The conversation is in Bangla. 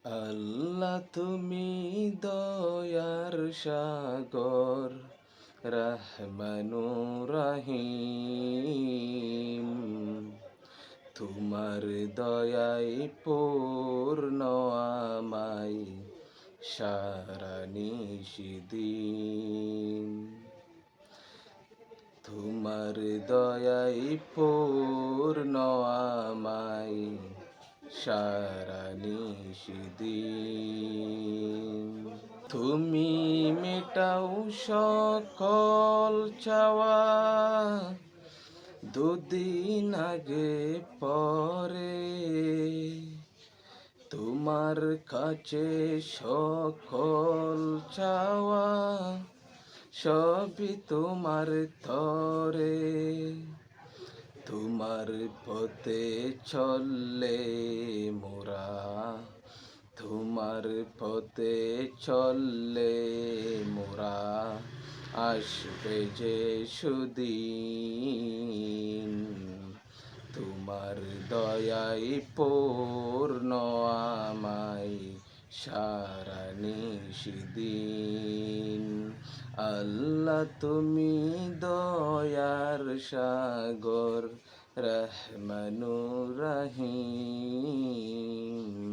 আল্লাহ তুমি দয়ার সাগর, রহমানুর রহিম। তোমার দয়ায় পূর্ণ আমায় সারা নিশিদিন। তোমার দয়ায় পূর্ণ আমায় সারা নিশিদিন। তুমি মেটাও সকল চাওয়া, দুদিন আগে পরে তোমার কাছে সকল চাওয়া, সবই তোমার তরে। তোমার পথে চললে মোরা, তোমার পথে চললে মোরা, আসবে যে সুদিন। তোমার দয়ায় পূর্ণ আমায় সারা নিশিদিন। আল্লাহ তুমি দয়ার সাগর, রহমানুর রহিম।